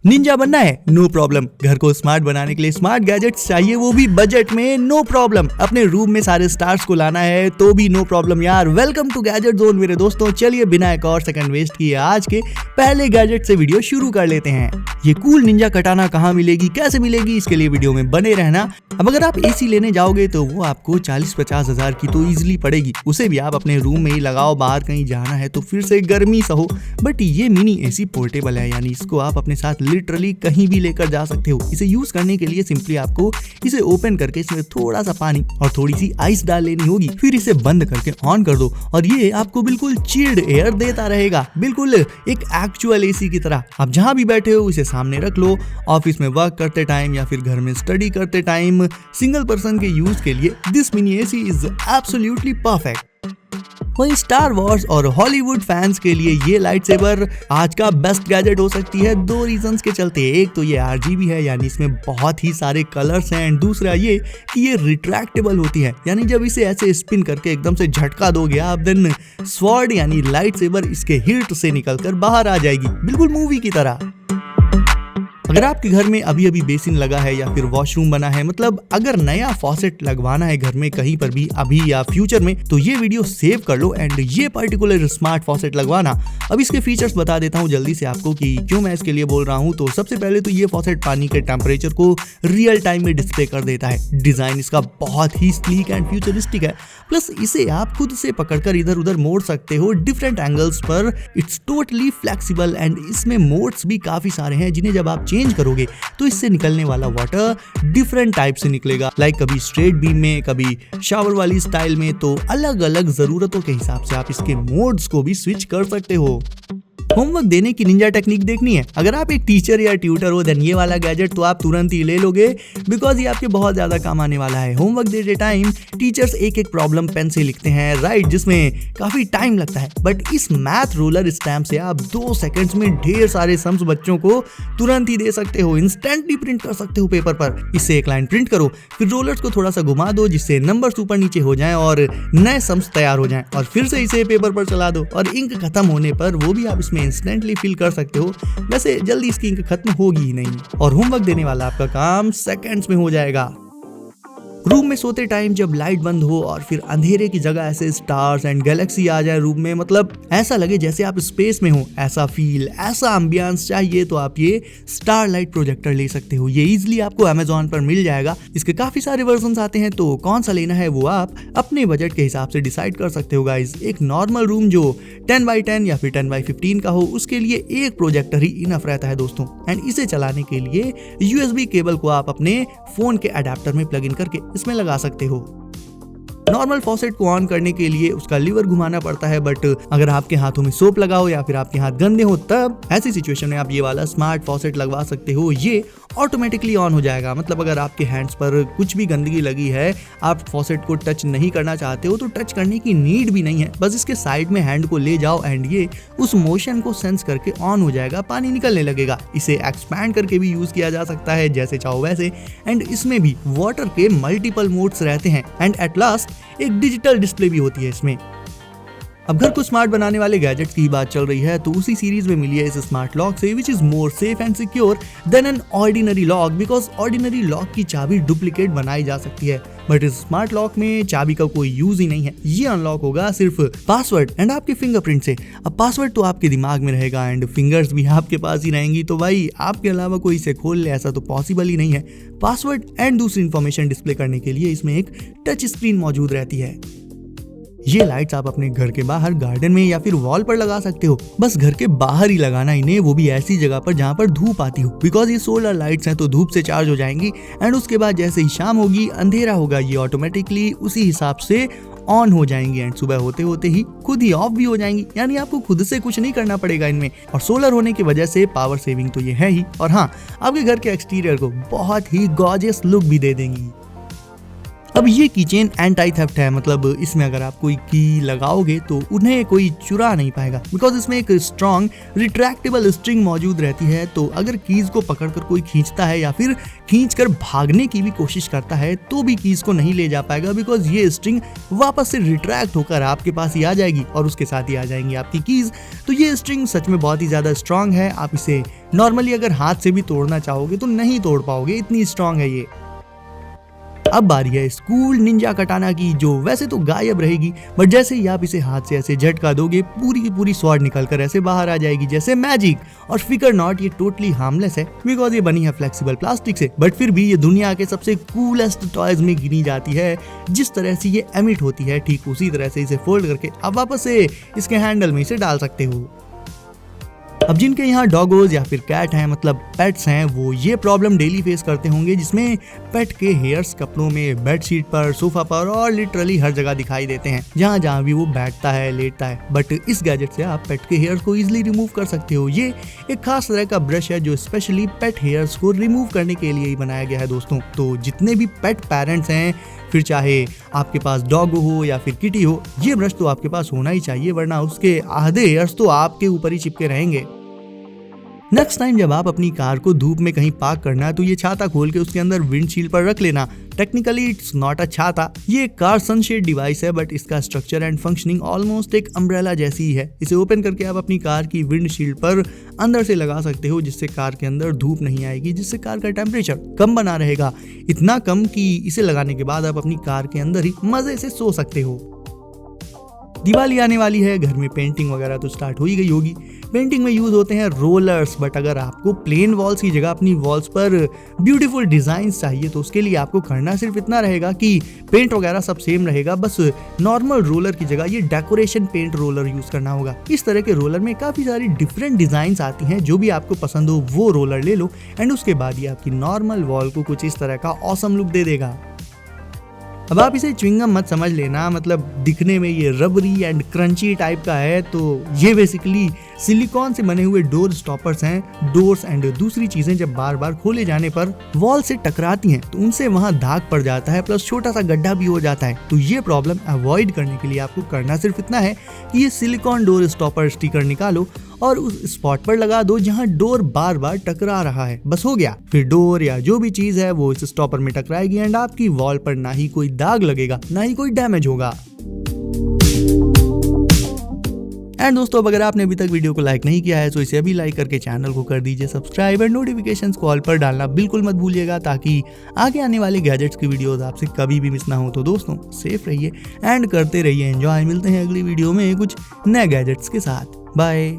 Ninja बनना है? No problem. घर को स्मार्ट बनाने के लिए स्मार्ट गैजेट्स चाहिए, वो भी बजट में? No problem. अपने रूम में सारे स्टार्स को लाना है तो भी नो प्रॉब्लम यार। वेलकम टू गैजेट जोन मेरे दोस्तों। चलिए बिना एक और सेकंड वेस्ट किए आज के पहले गैजेट से वीडियो शुरू कर लेते हैं। ये कूल निंजा कटाना कहाँ मिलेगी, कैसे मिलेगी, इसके लिए वीडियो में बने रहना। अब अगर आप एसी लेने जाओगे तो वो आपको 40-50 हजार की तो इजिली पड़ेगी। उसे भी आप अपने रूम में ही लगाओ, बाहर कहीं जाना है तो फिर से गर्मी सहो। बट ये मिनी एसी पोर्टेबल है, यानी इसको आप अपने साथ लिटरली कहीं भी लेकर जा सकते हो। इसे यूज करने के लिए सिंपली आपको इसे ओपन करके इसमें थोड़ा सा पानी और थोड़ी सी आइस डाल लेनी होगी, फिर इसे बंद करके ऑन कर दो और ये आपको बिल्कुल चिल्ड एयर देता रहेगा, बिल्कुल एक एक्चुअल एसी की तरह। आप जहां भी बैठे हो इसे सामने रख लो, ऑफिस में वर्क करते टाइम या फिर घर में स्टडी करते टाइम सिंगल पर्सन के यूज के लिए this mini AC is absolutely perfect. वहीं स्टार वॉर्स और हॉलीवुड फैंस के लिए ये लाइट सेवर आज का बेस्ट गैजेट हो सकती है, दो रीजंस के चलते। एक तो ये RGB है, यानी इसमें बहुत ही सारे कलर्स हैं, एंड दूसरा ये कि ये रिट्रैक्टेबल होती है, यानी जब इसे ऐसे स्पिन करके एकदम से झटका दोगे आप, देन स्वॉर्ड यानी लाइट सेवर इसके हिट से निकलकर बाहर आ जाएगी, बिल्कुल मूवी की तरह। अगर आपके घर में अभी अभी बेसिन लगा है या फिर वॉशरूम बना है, मतलब अगर नया फॉसेट लगवाना है घर में कहीं पर भी अभी या फ्यूचर में, तो ये वीडियो सेव कर लो एंड ये पर्टिकुलर स्मार्ट फॉसेट लगवाना। अब इसके फीचर्स बता देता हूँ जल्दी से आपको कि क्यों मैं इसके लिए बोल रहा हूँ। तो सबसे पहले तो ये फॉसेट पानी के टेम्परेचर को रियल टाइम में डिस्प्ले कर देता है। डिजाइन इसका बहुत ही स्लीक एंड फ्यूचरिस्टिक है, प्लस इसे आप खुद से पकड़कर इधर उधर मोड़ सकते हो डिफरेंट एंगल्स पर। इट्स टोटली फ्लेक्सिबल एंड इसमें मोड्स भी काफी सारे हैं, जिन्हें जब आप चेंज करोगे तो इससे निकलने वाला वाटर डिफरेंट टाइप से निकलेगा, लाइक कभी स्ट्रेट बीम में, कभी शावर वाली स्टाइल में। तो अलग अलग जरूरतों के हिसाब से आप इसके मोड्स को भी स्विच कर सकते हो। होमवर्क देने की निंजा टेक्निक देखनी है? अगर आप एक टीचर या ट्यूटर हो देन ये वाला गैजेट तो आप तुरंत ही ले लोगे, बिकॉज ये आपके बहुत ज्यादा काम आने वाला है। होमवर्क देते टाइम टीचर्स एक एक प्रॉब्लम पेन से लिखते हैं, राइट, जिसमें काफी टाइम लगता है। बट इस मैथ रोलर स्टैम्प से आप 2 सेकंड्स में ढेर सारे सम्स बच्चों को तुरंत ही दे सकते हो, इंस्टेंटली प्रिंट कर सकते हो पेपर पर। इससे एक लाइन प्रिंट करो, फिर रोलर्स को थोड़ा सा घुमा दो जिससे नंबर्स ऊपर नीचे हो जाएं और नए सम्स तैयार हो जाएं, और फिर से इसे पेपर पर चला दो और इंक खत्म होने पर वो भी आप इसमें इंस्टेंटली फिल कर सकते हो। वैसे जल्दी इसकी इंक खत्म होगी ही नहीं और होमवर्क देने वाला आपका काम सेकंड्स में हो जाएगा। रूम में सोते टाइम जब लाइट बंद हो और फिर अंधेरे की जगह ऐसे स्टार्स एंड गैलेक्सी आ जाए रूम में, मतलब ऐसा लगे जैसे आप स्पेस में हो, ऐसा फील, ऐसा एम्बियंस चाहिए तो आप ये स्टार लाइट प्रोजेक्टर ले सकते हो। ये इजीली आपको Amazon पर मिल जाएगा। इसके काफी सारे वर्जन आते हैं, तो कौन सा लेना है वो आप अपने बजट के हिसाब से डिसाइड कर सकते हो गाइज। एक नॉर्मल रूम जो 10x10 या फिर 10x15 का हो, उसके लिए एक प्रोजेक्टर ही इनफ रहता है दोस्तों। एंड इसे चलाने के लिए USB केबल को आप अपने फोन के अडेप्टर में प्लग इन करके इसमें लगा सकते हो। नॉर्मल फॉसेट को ऑन करने के लिए उसका लीवर घुमाना पड़ता है, बट अगर आपके हाथों में सोप लगा हो या फिर आपके हाथ गंदे हो, तब ऐसी सिचुएशन में आप ये वाला स्मार्ट फॉसेट लगवा सकते हो। ये ऑटोमेटिकली ऑन हो जाएगा, मतलब अगर आपके हैंड्स पर कुछ भी गंदगी लगी है, आप फॉसेट को टच नहीं करना चाहते हो तो टच करने की नीड भी नहीं है, बस इसके साइड में हैंड को ले जाओ एंड ये उस मोशन को सेंस करके ऑन हो जाएगा, पानी निकलने लगेगा। इसे एक्सपैंड करके भी यूज किया जा सकता है जैसे चाहो वैसे, एंड इसमें भी वाटर के मल्टीपल मोड्स रहते हैं एंड एट लास्ट एक डिजिटल डिस्प्ले भी होती है इसमें। अब घर को स्मार्ट बनाने वाले गैजेट्स की बात चल रही है, तो उसी सीरीज में मिली है इस स्मार्ट लॉक से, which is more safe and secure than an ordinary lock, because ordinary lock की चाबी डुप्लीकेट बनाई जा सकती है, बट इस स्मार्ट लॉक में चाबी का कोई यूज ही नहीं है। ये अनलॉक होगा सिर्फ पासवर्ड एंड आपके फिंगरप्रिंट से। अब पासवर्ड तो आपके दिमाग में रहेगा एंड फिंगर्स भी आपके पास ही रहेंगी, तो भाई आपके अलावा कोई इसे खोल ले ऐसा तो पॉसिबल ही नहीं है। पासवर्ड एंड दूसरी इंफॉर्मेशन डिस्प्ले करने के लिए इसमें एक टच स्क्रीन मौजूद रहती है। ये लाइट्स आप अपने घर के बाहर गार्डन में या फिर वॉल पर लगा सकते हो, बस घर के बाहर ही लगाना इन्हें, वो भी ऐसी जगह पर जहाँ पर धूप आती हो, बिकॉज ये सोलर लाइट्स हैं तो धूप से चार्ज हो जाएंगी एंड उसके बाद जैसे ही शाम होगी, अंधेरा होगा, ये ऑटोमेटिकली उसी हिसाब से ऑन हो जाएंगी एंड सुबह होते होते ही खुद ही ऑफ भी हो जाएंगी, यानी आपको खुद से कुछ नहीं करना पड़ेगा इनमें। और सोलर होने की वजह से पावर सेविंग तो ये है ही, और हाँ, आपके घर के एक्सटीरियर को बहुत ही गॉर्जियस लुक भी दे देंगी। अब ये कीचेन एंटी थेफ्ट है, मतलब इसमें अगर आप कोई की लगाओगे तो उन्हें कोई चुरा नहीं पाएगा, बिकॉज इसमें एक स्ट्रॉन्ग रिट्रैक्टेबल स्ट्रिंग मौजूद रहती है। तो अगर कीज को पकड़कर कोई खींचता है या फिर खींचकर भागने की भी कोशिश करता है तो भी कीज को नहीं ले जा पाएगा, बिकॉज ये स्ट्रिंग वापस से रिट्रैक्ट होकर आपके पास ही आ जाएगी और उसके साथ ही आ जाएंगी आपकी कीज। तो ये स्ट्रिंग सच में बहुत ही ज्यादा स्ट्रॉन्ग है, आप इसे नॉर्मली अगर हाथ से भी तोड़ना चाहोगे तो नहीं तोड़ पाओगे, इतनी स्ट्रांग है ये। अब बारी है इस कूल निंजा कटाना की, जो वैसे तो गायब रहेगी बट जैसे ही आप इसे हाथ से ऐसे झटका दोगे पूरी की पूरी स्वॉर्ड निकलकर ऐसे बाहर आ जाएगी जैसे मैजिक। और फिकर नॉट, ये टोटली हार्मलेस है बिकॉज ये बनी है फ्लेक्सिबल प्लास्टिक से, बट फिर भी ये दुनिया के सबसे कूलेस्ट टॉयज में गिनी जाती है। जिस तरह से ये एमिट होती है ठीक उसी तरह से इसे फोल्ड करके आप वापस से इसके हैंडल में इसे डाल सकते हो। अब जिनके यहाँ डॉगोज या फिर कैट हैं, मतलब पेट्स हैं, वो ये प्रॉब्लम डेली फेस करते होंगे जिसमें पेट के हेयर्स कपड़ों में, बेडशीट पर, सोफा पर और लिटरली हर जगह दिखाई देते हैं जहाँ जहाँ भी वो बैठता है, लेटता है। बट इस गैजेट से आप पेट के हेयर्स को इजिली रिमूव कर सकते हो। ये एक खास तरह का ब्रश है जो स्पेशली पेट हेयर्स को रिमूव करने के लिए ही बनाया गया है दोस्तों। तो जितने भी पेट पेरेंट्स हैं, फिर चाहे आपके पास डॉग हो या फिर किटी हो, ये ब्रश तो आपके पास होना ही चाहिए, वरना उसके आधे हेयर्स तो आपके ऊपर ही चिपके रहेंगे। नेक्स्ट टाइम जब आप अपनी कार को धूप में कहीं पार्क करना है तो ये छाता खोल के उसके अंदर विंडशील्ड पर रख लेना। टेक्निकली इट्स नॉट अ छाता, ये एक कार सनशेड डिवाइस है, बट इसका स्ट्रक्चर एंड फंक्शनिंग ऑलमोस्ट एक अम्ब्रेला जैसी ही है। इसे ओपन करके आप अपनी कार की विंडशील्ड पर अंदर से लगा सकते हो, जिससे कार के अंदर धूप नहीं आएगी, जिससे कार का टेम्परेचर कम बना रहेगा, इतना कम कि इसे लगाने के बाद आप अपनी कार के अंदर ही मजे से सो सकते हो। दिवाली आने वाली है, घर में पेंटिंग वगैरह तो स्टार्ट हो ही गई होगी। पेंटिंग में यूज होते हैं रोलर्स, बट अगर आपको प्लेन वॉल्स की जगह अपनी वॉल्स पर ब्यूटीफुल डिजाइन्स चाहिए तो उसके लिए आपको करना सिर्फ इतना रहेगा कि पेंट वगैरह सब सेम रहेगा, बस नॉर्मल रोलर की जगह ये डेकोरेशन पेंट रोलर यूज करना होगा। इस तरह के रोलर में काफी सारी डिफरेंट डिजाइन्स आती हैं, जो भी आपको पसंद हो वो रोलर ले लो एंड उसके बाद ये आपकी नॉर्मल वॉल को कुछ इस तरह का ऑसम लुक दे देगा। अब आप इसे च्युइंगम मत समझ लेना, मतलब दिखने में ये रबरी एंड क्रंची टाइप का है, तो ये बेसिकली सिलिकॉन से बने हुए डोर स्टॉपर्स हैं। डोर्स एंड दूसरी चीजें जब बार बार खोले जाने पर वॉल से टकराती हैं तो उनसे वहां दाग पड़ जाता है, प्लस छोटा सा गड्ढा भी हो जाता है। तो ये प्रॉब्लम अवॉइड करने के लिए आपको करना सिर्फ इतना है कि ये सिलिकॉन डोर स्टॉपर स्टिकर निकालो और उस स्पॉट पर लगा दो जहां डोर बार बार टकरा रहा है, बस हो गया। फिर डोर या जो भी चीज है वो इस स्टॉपर में टकराएगी एंड आपकी वॉल पर ना ही कोई दाग लगेगा ना ही कोई डैमेज होगा। एंड दोस्तों, अब अगर आपने अभी तक वीडियो को लाइक नहीं किया है तो इसे अभी लाइक करके चैनल को कर दीजिए सब्सक्राइब एंड नोटिफिकेशंस को ऑल पर डालना बिल्कुल मत भूलिएगा, ताकि आगे आने वाले गैजेट्स की वीडियोस आपसे कभी भी मिस ना हो। तो दोस्तों, सेफ रहिए एंड करते रहिए एंजॉय। मिलते हैं अगली वीडियो में कुछ नए गैजेट्स के साथ। बाय।